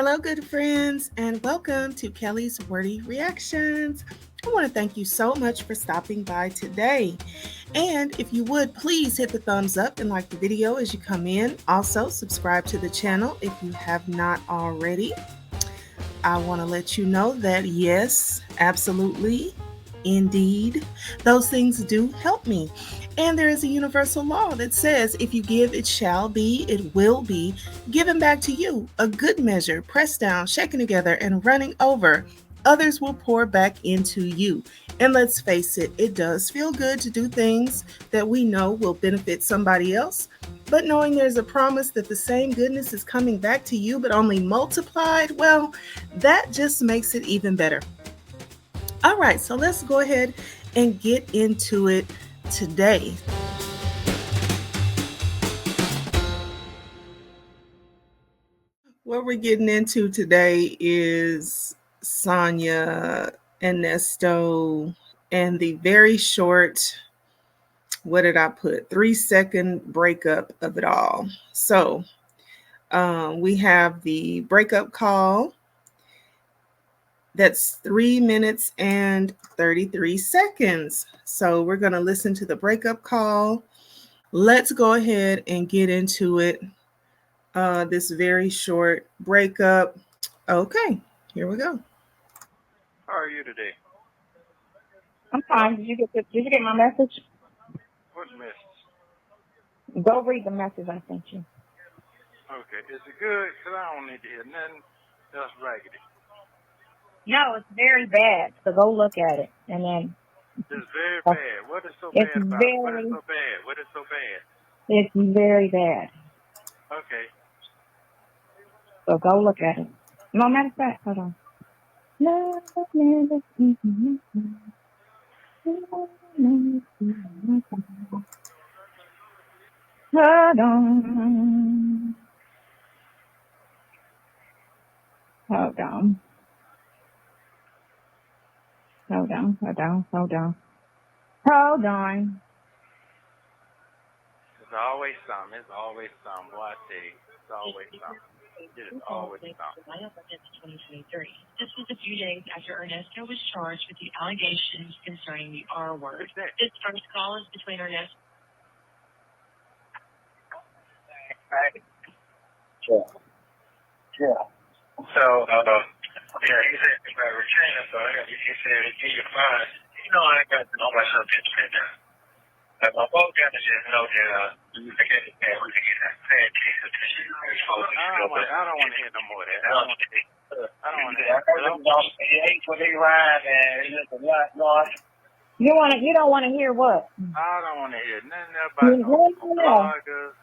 Hello, good friends, and welcome to Kelly's Wordy Reactions. I want to thank you so much for stopping by today. And if you would, please hit the thumbs up and like the video as you come in. Also, subscribe to the channel if you have not already. I want to let you know that yes, absolutely, indeed, those things do help me. And there is a universal law that says if you give, it shall be, it will be given back to you. A good measure, pressed down, shaken together, and running over. Others will pour back into you. And let's face it, it does feel good to do things that we know will benefit somebody else. But knowing there's a promise that the same goodness is coming back to you, but only multiplied, well, that just makes it even better. All right, so let's go ahead and get into it today. What we're getting into today is Sonya and Nesto and the very short, what did I put? 3-second breakup of it all. So we have the breakup call. That's 3 minutes and 33 seconds. So we're going to listen to the breakup call. Let's go ahead and get into it. This very short breakup. Okay, here we go. How are you today? I'm fine. Did you get my message? What message? Go read the message I sent you. Okay, is it good? Because I don't need to hear nothing else raggedy. No, it's very bad. So go look at it, and then. It's very bad. What is so bad about it? What is so bad? What is so bad? It's very bad. Okay. So go look at it. No, matter of fact, hold on. Hold on. Hold on. Hold on. Hold on. Hold on. Hold on. It's always something. It's always something. Boy, I tell you, it's always something. It is always something. 2023. This was a few days after Ernesto was charged with the allegations concerning the R word. This first call is between Ernesto. Yeah. So, yeah, he said about retaining, so he said, give you fine. You know, I ain't got to know myself to spend that. Like, my boat got to just know that, we can get that bad case of tissue. I don't want to hear no more of that. I don't want to hear. I don't want to hear. He hates when they ride, and it's just a lot going. You don't want to hear what? I don't want to hear nothing about no bloggers.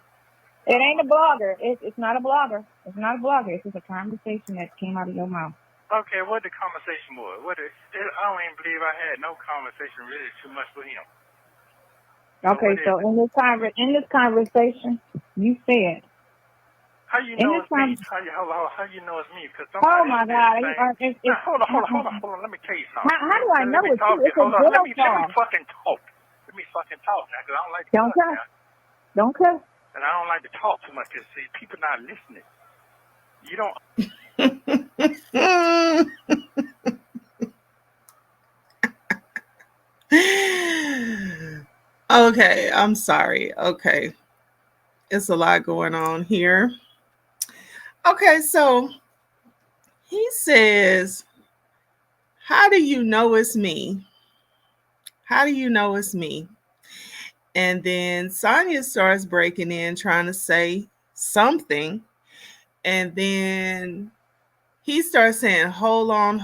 It ain't a blogger. It's not a blogger. It's not a blogger. It's just a conversation that came out of your mouth. Okay, what the conversation was? I don't even believe I had no conversation really too much with him. Okay, so in this conversation, you said. How you know it's me? How you know it's me? Because oh my God! Hold on. Let me tell you something. How do I know it's you? It's a let me fucking talk. Let me fucking talk now, because I don't like to talk now. Don't cuss. And I don't like to talk too much because, see, people not listening. You don't. Okay, I'm sorry. Okay. It's a lot going on here. Okay, so he says, how do you know it's me? How do you know it's me? And then Sonya starts breaking in, trying to say something. And then he starts saying, hold on.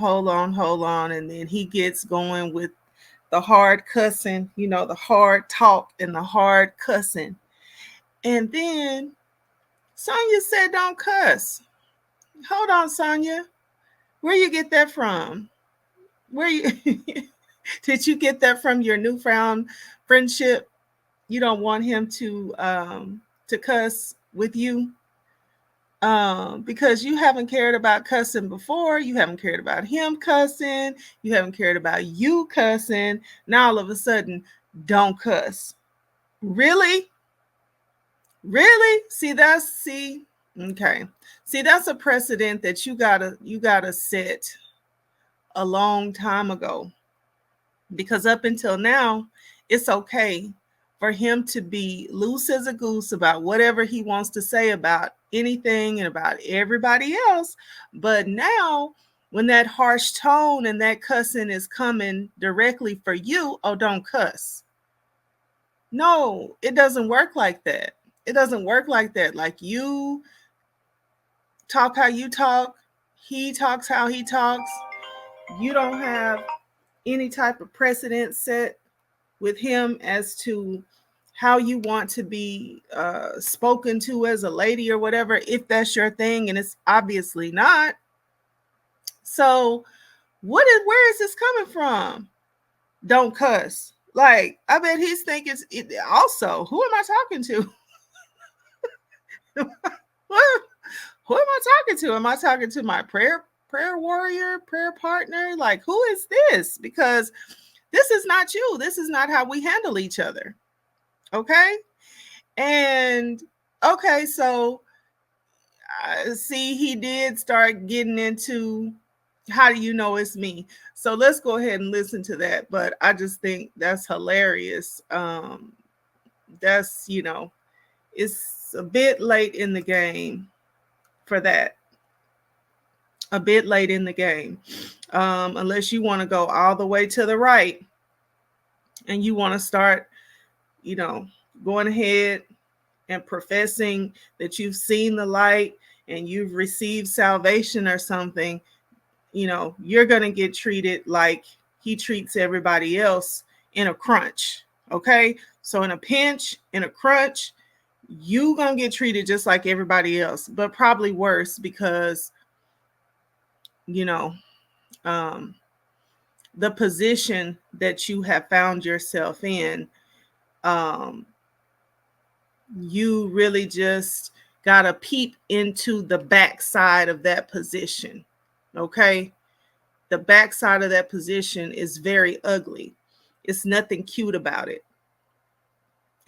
And then he gets going with the hard cussing, the hard talk and the hard cussing. And then Sonya said, don't cuss. Hold on, Sonya. Where you get that from? Did you get that from your newfound friendship? You don't want him to cuss with you because you haven't cared about cussing before. You haven't cared about him cussing. You haven't cared about you cussing. Now all of a sudden, don't cuss. Really? See, Okay. See, that's a precedent that you gotta set a long time ago, because up until now, it's okay for him to be loose as a goose about whatever he wants to say about anything and about everybody else. But now, when that harsh tone and that cussing is coming directly for you, oh, don't cuss. No, it doesn't work like that. It doesn't work like that. Like, you talk how you talk, he talks how he talks. You don't have any type of precedent set with him as to how you want to be spoken to as a lady or whatever, if that's your thing, and it's obviously not. So, where is this coming from? Don't cuss. Like, I bet he's thinking also, who am I talking to? Who am I talking to? Am I talking to my prayer warrior, prayer partner? Like, who is this? Because this is not you. This is not how we handle each other. Okay? And okay, so see, he did start getting into, how do you know it's me? So let's go ahead and listen to that. But I just think that's hilarious. That's, it's a bit late in the game for that. A bit late in the game. Unless you want to go all the way to the right and you want to start, you know, going ahead and professing that you've seen the light and you've received salvation or something, you're going to get treated like he treats everybody else in a crunch. Okay. So in a pinch, in a crunch, you going to get treated just like everybody else, but probably worse because, you know, um, the position that you have found yourself in, um, you really just got to peep into the backside of that position. Okay. The backside of that position is very ugly. It's nothing cute about it.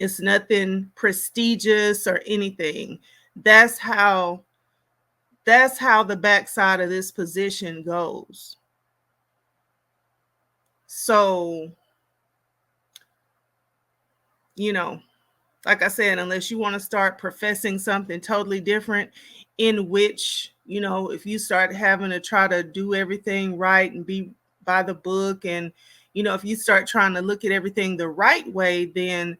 It's nothing prestigious or anything. That's how the backside of this position goes. So, you know, like I said, unless you want to start professing something totally different, in which, if you start having to try to do everything right and be by the book, and, if you start trying to look at everything the right way, then,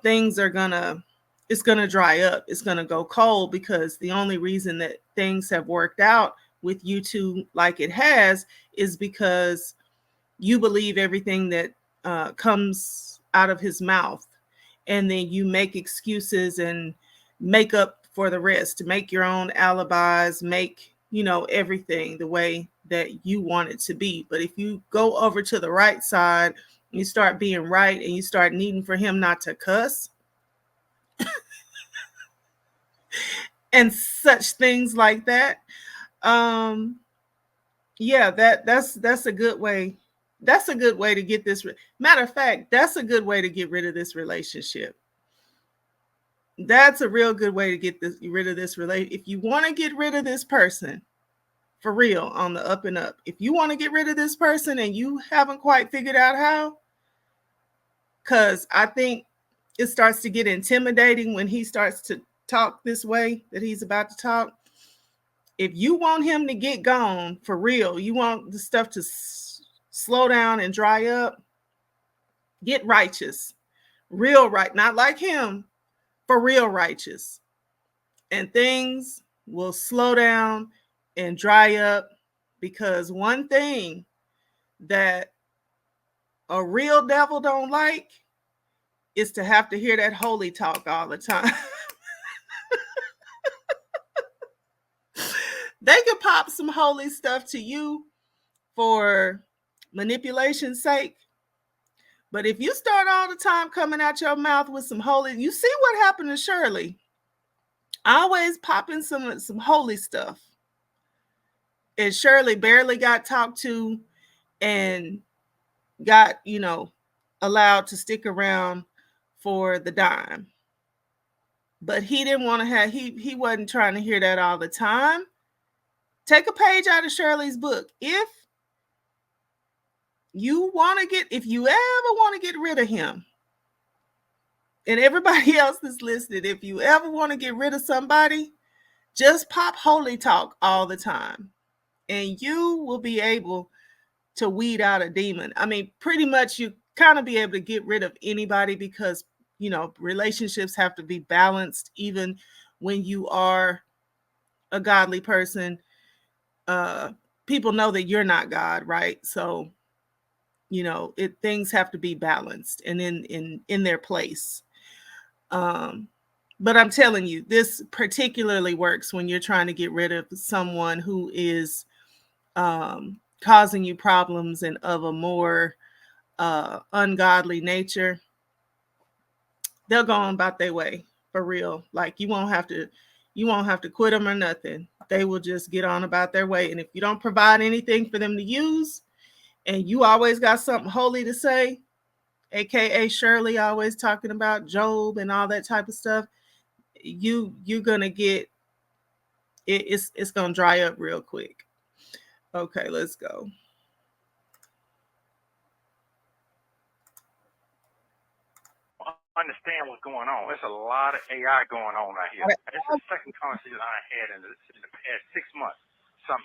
things are it's gonna dry up. It's gonna go cold, because the only reason that things have worked out with you two like it has is because you believe everything that comes out of his mouth, and then you make excuses and make up for the rest, to make your own alibis, make everything the way that you want it to be. But if you go over to the right side, you start being right, and you start needing for him not to cuss and such things like that, um yeah, that's a good way. That's a good way to get this. Matter of fact, that's a good way to get rid of this relationship. That's a real good way to get rid of this relationship. If you want to get rid of this person for real, on the up and up, if you want to get rid of this person and you haven't quite figured out how, because I think it starts to get intimidating when he starts to talk this way that he's about to talk. If you want him to get gone for real, you want the stuff to slow down and dry up, get righteous, real right, not like him, for real righteous. And things will slow down and dry up, because one thing that a real devil don't like is to have to hear that holy talk all the time. They can pop some holy stuff to you for manipulation's sake, but if you start all the time coming out your mouth with some holy, you see what happened to Shirley. Always popping some holy stuff. And Shirley barely got talked to and got, allowed to stick around for the dime. but he didn't want to have, he wasn't trying to hear that all the time. Take a page out of Shirley's book. If you ever want to get rid of him, and everybody else that's listening, if you ever want to get rid of somebody, just pop holy talk all the time, and you will be able to weed out a demon. I mean, pretty much you kind of be able to get rid of anybody, because, you know, relationships have to be balanced even when you are a godly person. People know that you're not God, right? So, you know, things have to be balanced and in their place. But I'm telling you, this particularly works when you're trying to get rid of someone who is causing you problems and of a more ungodly nature. They'll go on about their way, for real. Like, you won't have to quit them or nothing. They will just get on about their way. And if you don't provide anything for them to use, and you always got something holy to say, aka Shirley always talking about Job and all that type of stuff, you're gonna get it's gonna dry up real quick. Okay, let's go. Understand what's going on. There's a lot of AI going on right here. It's the second conversation I had in the past 6 months. No.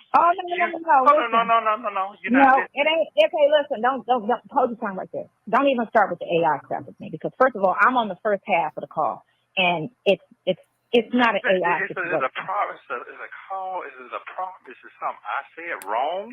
You're not listening. It ain't okay. Listen, don't hold your tongue right there. Don't even start with the AI crap with me, because first of all, I'm on the first half of the call, and it's not an AI. Is it a problem? Is it a call? Is it a problem? Is it something I said wrong?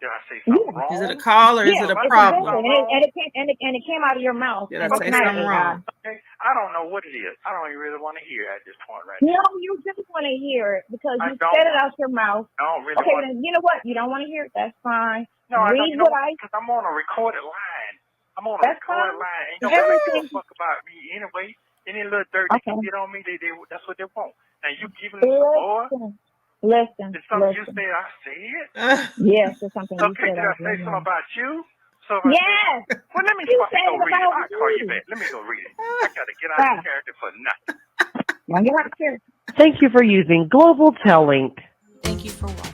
Did I say something wrong? Is it a call or is it a problem? And it came out of your mouth. Did I say something wrong? Okay. I don't know what it is. I don't even really want to hear it at this point right now. No, you just want to hear it because you said it out your mouth. I don't really okay, then you know what? You don't want to hear it. That's fine. No, I Read don't. Because I'm on a recorded line. And you don't give a fuck about me anyway. Any little dirt they can get on me, that's what they want. And you giving them support? Listen. It's something you said I said? Yes, it's something you said. Okay, did I say something about you? Yes. Well, let me go read it. I'll call you back. Let me go read it. I got to get out of character for nothing. Get out of character. Thank you for using Global Tellink. Thank you for watching.